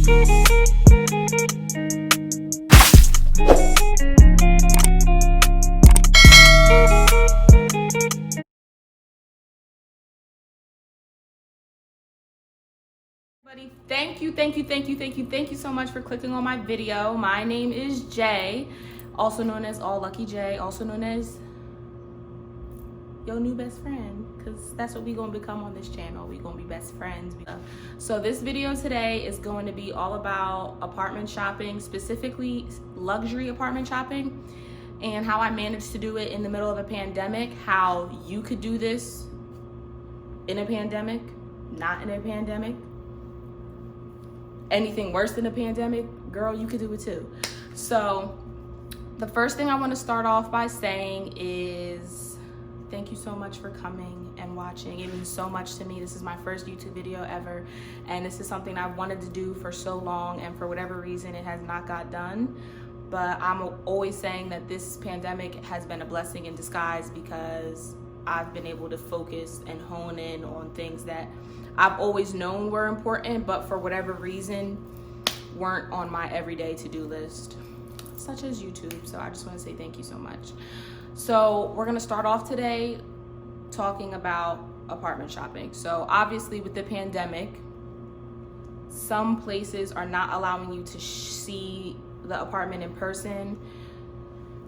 Thank you so much for clicking on my video. My name is Jay, also known as All Lucky Jay, also known as your new best friend, because that's what we gonna become on this channel. We gonna be best friends. So this video today is going to be all about apartment shopping, specifically luxury apartment shopping, and how I managed to do it in the middle of a pandemic, how you could do this in a pandemic, not in a pandemic, anything worse than a pandemic, girl, you could do it too. So the first thing I want to start off by saying is thank you so much for coming and watching. It means so much to me. This is my first YouTube video ever, and this is something I've wanted to do for so long, and for whatever reason it has not got done. But I'm always saying that this pandemic has been a blessing in disguise, because I've been able to focus and hone in on things that I've always known were important, but for whatever reason weren't on my everyday to-do list, such as YouTube. So I just want to say thank you so much. So we're gonna start off today talking about apartment shopping. So obviously with the pandemic, some places are not allowing you to see the apartment in person.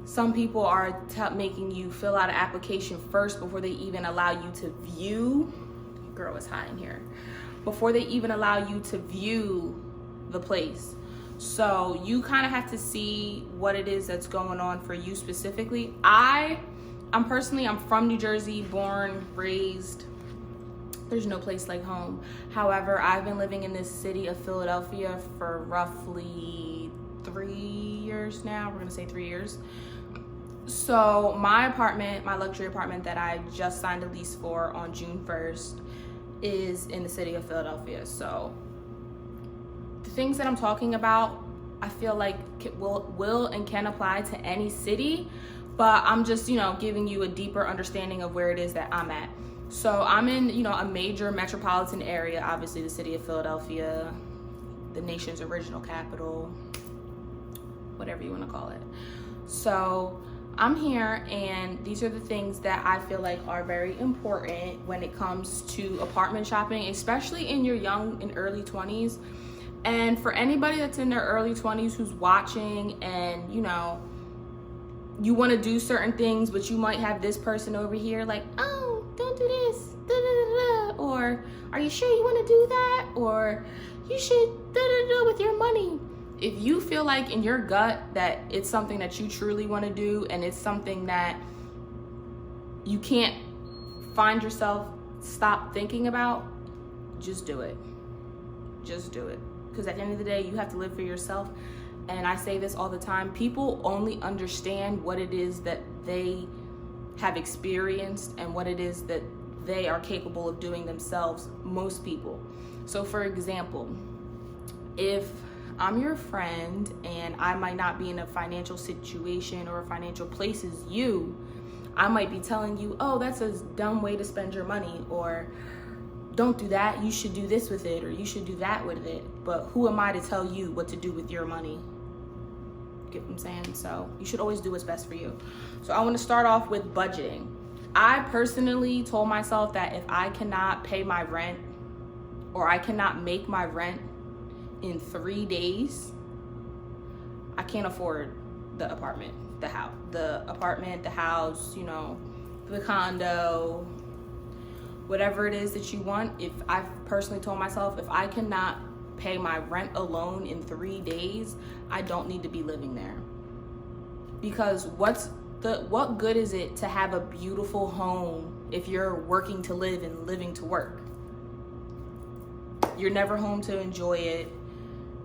Some people are making you fill out an application first before they even allow you to view. Girl, it's hot in here. Before they even allow you to view the place. So you kind of have to see what it is that's going on for you specifically. I'm from New Jersey, born, raised. There's no place like home. However, I've been living in this city of Philadelphia for roughly 3 years now. We're gonna say 3 years. So my apartment, my luxury apartment that I just signed a lease for on June 1st, is in the city of Philadelphia. So the things that I'm talking about, I feel like will and can apply to any city, but I'm just, giving you a deeper understanding of where it is that I'm at. So I'm in, a major metropolitan area, obviously the city of Philadelphia, the nation's original capital, whatever you want to call it. So I'm here, and these are the things that I feel like are very important when it comes to apartment shopping, especially in your young and early 20s. And for anybody that's in their early 20s who's watching, and you want to do certain things, but you might have this person over here like, oh, don't do this, da, da, da, da. Or are you sure you want to do that? Or you should da, da, da, with your money. If you feel like in your gut that it's something that you truly want to do, and it's something that you can't find yourself stop thinking about, just do it. Just do it. Because at the end of the day, you have to live for yourself. And I say this all the time, people only understand what it is that they have experienced and what it is that they are capable of doing themselves, most people. So for example, if I'm your friend and I might not be in a financial situation or a financial place as you, I might be telling you, oh, that's a dumb way to spend your money, or don't do that, you should do this with it, or you should do that with it. But who am I to tell you what to do with your money? Get what I'm saying? So you should always do what's best for you. So I want to start off with budgeting. I personally told myself that if I cannot pay my rent, or I cannot make my rent in 3 days, I can't afford the apartment, the house, the condo, whatever it is that you want. If I've personally told myself, if I cannot pay my rent alone in 3 days, I don't need to be living there. Because what good is it to have a beautiful home if you're working to live and living to work? You're never home to enjoy it.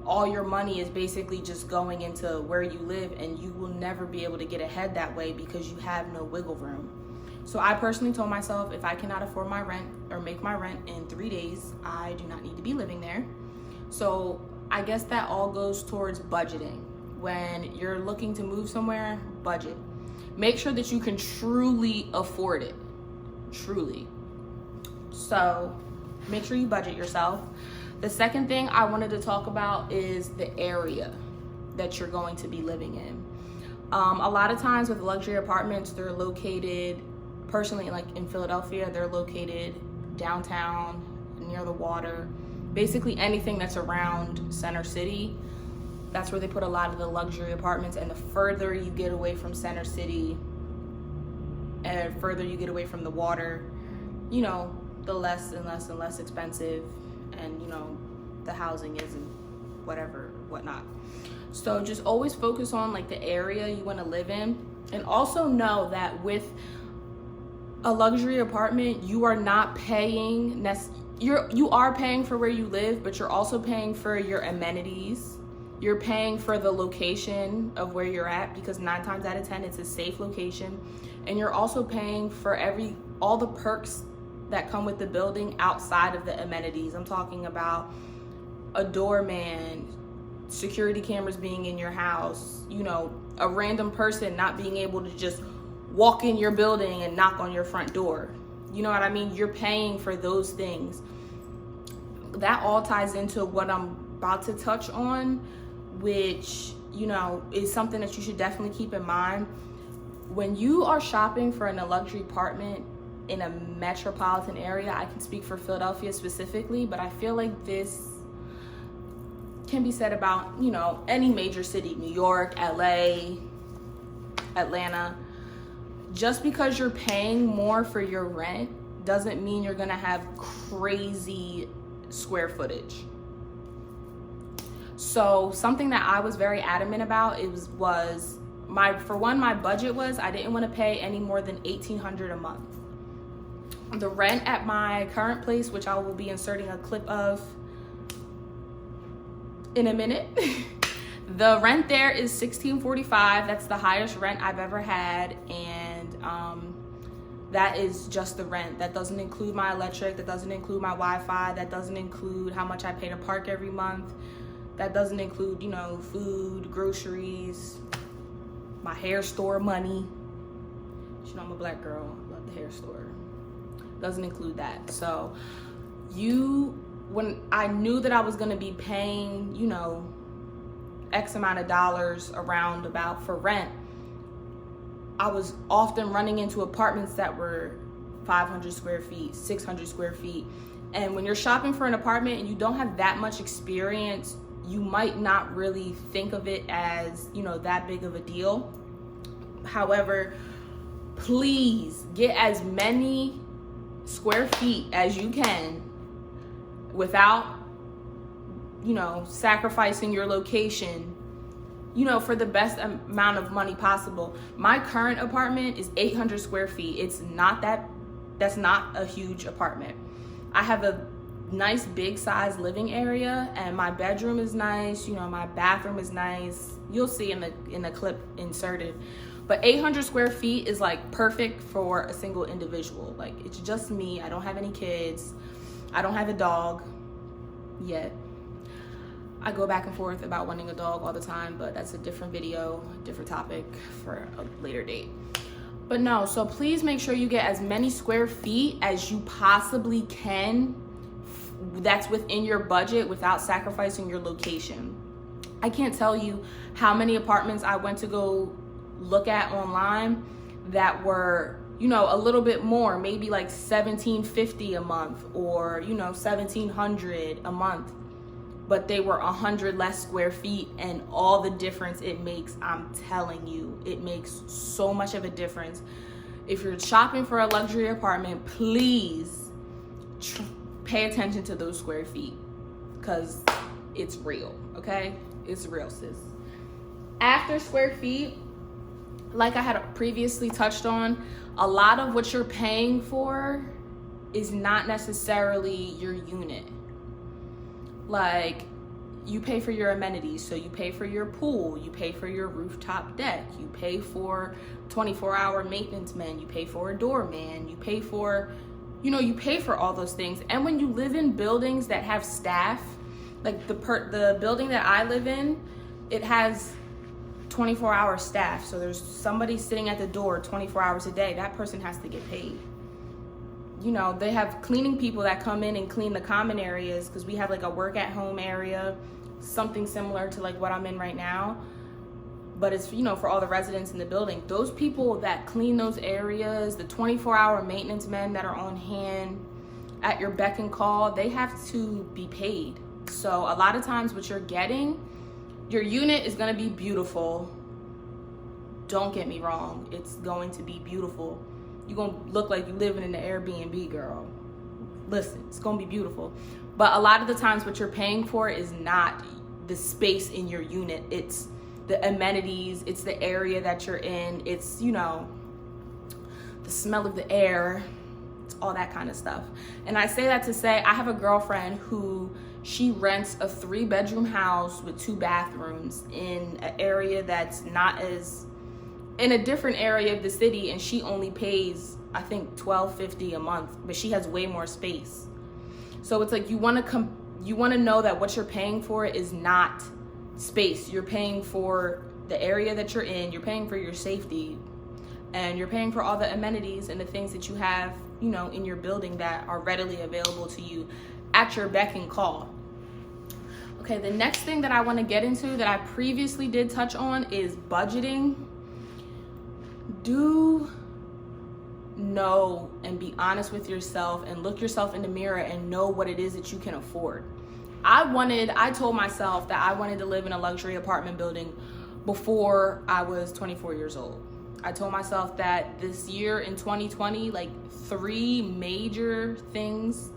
All your money is basically just going into where you live, and you will never be able to get ahead that way because you have no wiggle room. So I personally told myself, if I cannot afford my rent or make my rent in 3 days, I do not need to be living there. So I guess that all goes towards budgeting. When you're looking to move somewhere, budget. Make sure that you can truly afford it. Truly. So make sure you budget yourself. The second thing I wanted to talk about is the area that you're going to be living in. A lot of times with luxury apartments, they're located, personally, like in Philadelphia, they're located downtown, near the water, basically anything that's around Center City. That's where they put a lot of the luxury apartments. And the further you get away from Center City and further you get away from the water, you know, the less and less and less expensive, and you know, the housing is and whatnot. So just always focus on like the area you want to live in, and also know that with a luxury apartment, you are not paying you are paying for where you live, but you're also paying for your amenities. You're paying for the location of where you're at, because 9 times out of 10 it's a safe location, and you're also paying for all the perks that come with the building outside of the amenities. I'm talking about a doorman, security cameras being in your house, you know, a random person not being able to just walk in your building and knock on your front door. You know what I mean? You're paying for those things. That all ties into what I'm about to touch on, which, you know, is something that you should definitely keep in mind. When you are shopping for a luxury apartment in a metropolitan area, I can speak for Philadelphia specifically, but I feel like this can be said about, you know, any major city, New York, LA, Atlanta. Just because you're paying more for your rent doesn't mean you're gonna have crazy square footage. So something that I was very adamant about was my budget was I didn't want to pay any more than $1,800 a month. The rent at my current place, which I will be inserting a clip of in a minute, the rent there is $1,645. That's the highest rent I've ever had, and that is just the rent. That doesn't include my electric, that doesn't include my Wi-Fi, that doesn't include how much I pay to park every month, that doesn't include, you know, food, groceries, my hair store money. You know, I'm a black girl, I love the hair store. Doesn't include that. So when I knew that I was gonna be paying, you know, X amount of dollars around about for rent, I was often running into apartments that were 500 square feet, 600 square feet. And when you're shopping for an apartment and you don't have that much experience, you might not really think of it as, you know, that big of a deal. However, please get as many square feet as you can without, you know, sacrificing your location, you know, for the best amount of money possible. My current apartment is 800 square feet. That's not a huge apartment. I have a nice big size living area, and my bedroom is nice, you know, my bathroom is nice. You'll see in the clip inserted. But 800 square feet is like perfect for a single individual. Like, it's just me. I don't have any kids. I don't have a dog yet. I go back and forth about wanting a dog all the time, but that's a different video, different topic for a later date. But no, so please make sure you get as many square feet as you possibly can that's within your budget without sacrificing your location. I can't tell you how many apartments I went to go look at online that were, you know, a little bit more, maybe like $1,750 a month, or, you know, $1,700 a month, but they were 100 less square feet, and all the difference it makes, I'm telling you, it makes so much of a difference. If you're shopping for a luxury apartment, please pay attention to those square feet, because it's real, okay? It's real, sis. After square feet, like I had previously touched on, a lot of what you're paying for is not necessarily your unit. Like, you pay for your amenities, so you pay for your pool, you pay for your rooftop deck, you pay for 24-hour maintenance men, you pay for a doorman, you pay for, you know, you pay for all those things. And when you live in buildings that have staff, like the building that I live in, it has 24-hour staff. So there's somebody sitting at the door 24 hours a day. That person has to get paid. you know, they have cleaning people that come in and clean the common areas, because we have like a work at home area, something similar to like what I'm in right now, but it's, you know, for all the residents in the building. Those people that clean those areas, the 24-hour maintenance men that are on hand at your beck and call, they have to be paid. So a lot of times what you're getting, your unit is going to be beautiful. Don't get me wrong, it's going to be beautiful. You're going to look like you're living in the Airbnb, girl. Listen, it's going to be beautiful. But a lot of the times what you're paying for is not the space in your unit. It's the amenities, it's the area that you're in, it's, you know, the smell of the air, it's all that kind of stuff. And I say that to say, I have a girlfriend who, she rents a 3-bedroom house with 2 bathrooms in an area that's not as, in a different area of the city, and she only pays, I think, $12.50 a month, but she has way more space. So it's like, you want to know that what you're paying for is not space. You're paying for the area that you're in, you're paying for your safety, and you're paying for all the amenities and the things that you have, you know, in your building that are readily available to you at your beck and call. Okay, the next thing that I want to get into that I previously did touch on is budgeting. Do know and be honest with yourself and look yourself in the mirror and know what it is that you can afford. I told myself that I wanted to live in a luxury apartment building before I was 24 years old. I told myself that this year in 2020, like 3 major things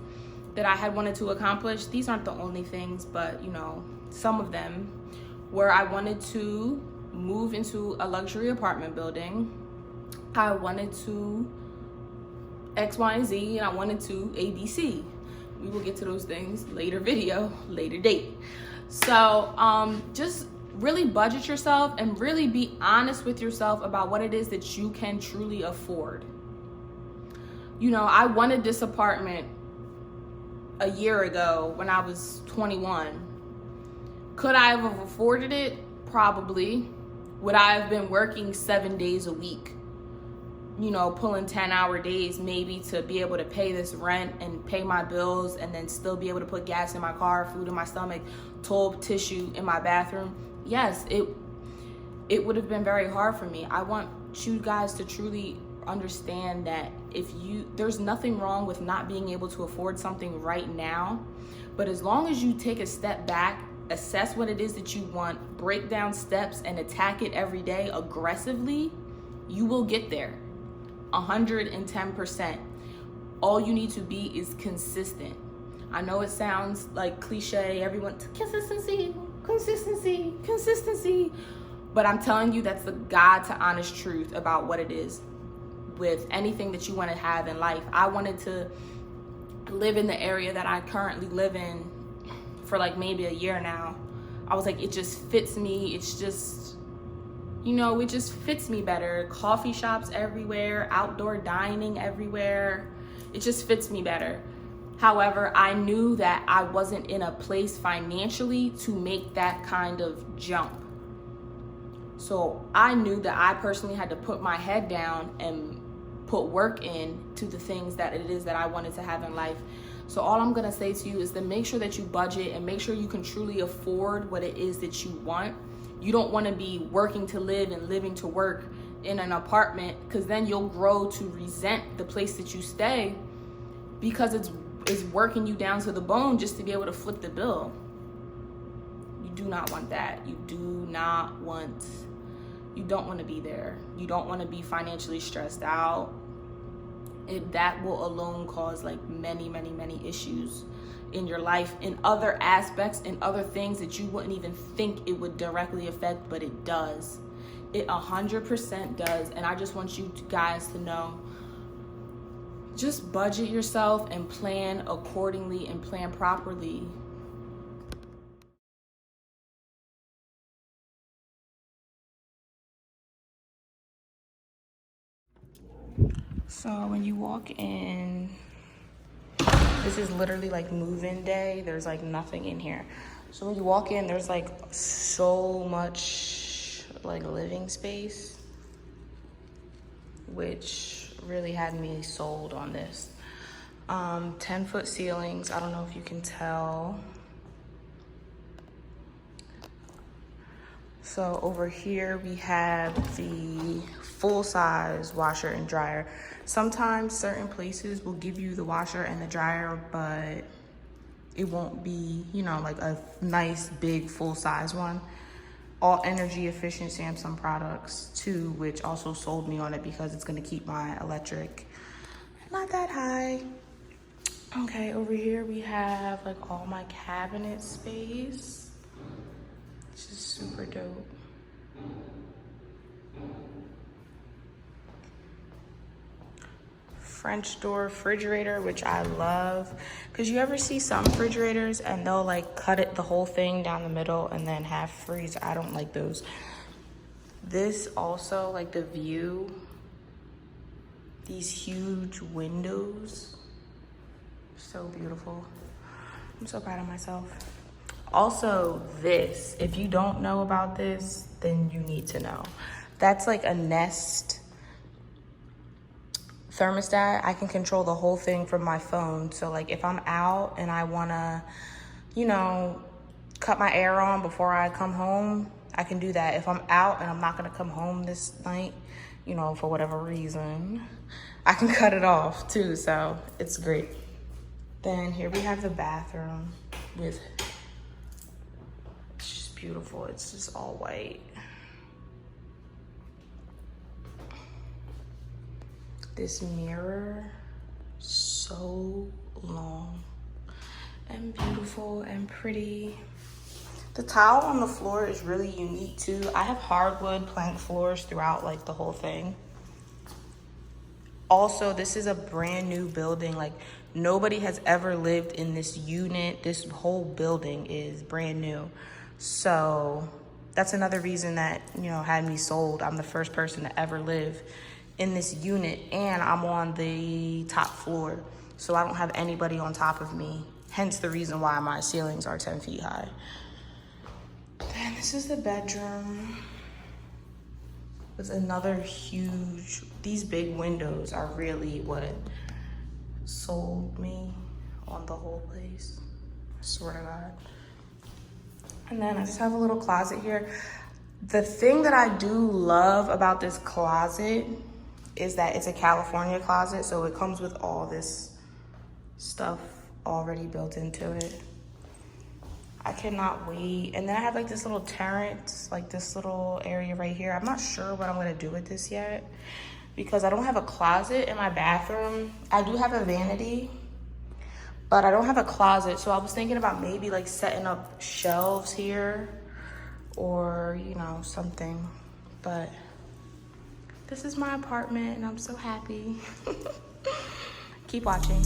that I had wanted to accomplish. These aren't the only things, but you know, some of them, where I wanted to move into a luxury apartment building. I wanted to X, Y, and Z, and I wanted to ABC. We will get to those things later video, later date. So just really budget yourself and really be honest with yourself about what it is that you can truly afford. You know, I wanted this apartment a year ago when I was 21. Could I have afforded it? Probably. Would I have been working 7 days a week? You know, pulling 10-hour days maybe to be able to pay this rent and pay my bills and then still be able to put gas in my car, food in my stomach, toilet tissue in my bathroom? Yes, it would have been very hard for me. I want you guys to truly understand that there's nothing wrong with not being able to afford something right now, but as long as you take a step back, assess what it is that you want, break down steps and attack it every day aggressively, you will get there 110%. All you need to be is consistent. I know it sounds like cliche, everyone, consistency, but I'm telling you, that's the God to honest truth about what it is with anything that you want to have in life. I wanted to live in the area that I currently live in for like maybe a year now. I was like, it just fits me. It's just, you know, it just fits me better. Coffee shops everywhere, outdoor dining everywhere. It just fits me better. However, I knew that I wasn't in a place financially to make that kind of jump. So I knew that I personally had to put my head down and put work in to the things that it is that I wanted to have in life. So all I'm gonna say to you is to make sure that you budget and make sure you can truly afford what it is that you want. You don't wanna be working to live and living to work in an apartment, because then you'll grow to resent the place that you stay because it's working you down to the bone just to be able to flip the bill. You do not want that. You don't want to be there. You don't want to be financially stressed out. That will alone cause like many issues in your life, in other aspects, in other things that you wouldn't even think it would directly affect, but it does. It 100% does. And I just want you guys to know, just budget yourself and plan accordingly and plan properly. So when you walk in, this is literally like move-in day. There's like nothing in here. So when you walk in, there's like so much like living space, which really had me sold on this. 10-foot ceilings. I don't know if you can tell. So over here we have the full-size washer and dryer. Sometimes certain places will give you the washer and the dryer, but it won't be, you know, like a nice big full-size one. All energy efficient Samsung products too, which also sold me on it because it's gonna keep my electric not that high. Okay, over here we have like all my cabinet space, which is super dope. French door refrigerator, which I love, because you ever see some refrigerators and they'll like cut it the whole thing down the middle and then have freezer. I don't like those. This also, like the view, these huge windows, so beautiful. I'm so proud of myself. Also this, if you don't know about this, then you need to know. That's like a Nest thermostat. I can control the whole thing from my phone. So like if I'm out and I wanna, you know, cut my air on before I come home, I can do that. If I'm out and I'm not gonna come home this night, you know, for whatever reason, I can cut it off too, so it's great. Then here we have the bathroom with, it's just beautiful. It's just all white. This mirror, so long and beautiful and pretty. The tile on the floor is really unique too. I have hardwood plank floors throughout like the whole thing. Also, this is a brand new building. Like nobody has ever lived in this unit. This whole building is brand new. So that's another reason that, you know, had me sold. I'm the first person to ever live in this unit, and I'm on the top floor. So I don't have anybody on top of me. Hence the reason why my ceilings are 10 feet high. Then this is the bedroom with another huge, these big windows are really what sold me on the whole place. I swear to God. And then I just have a little closet here. The thing that I do love about this closet is that it's a California closet, so it comes with all this stuff already built into it. I cannot wait. And then I have like this little terrace, like this little area right here. I'm not sure what I'm gonna do with this yet because I don't have a closet in my bathroom. I do have a vanity, but I don't have a closet. So I was thinking about maybe like setting up shelves here or, you know, something. But this is my apartment and I'm so happy. Keep watching.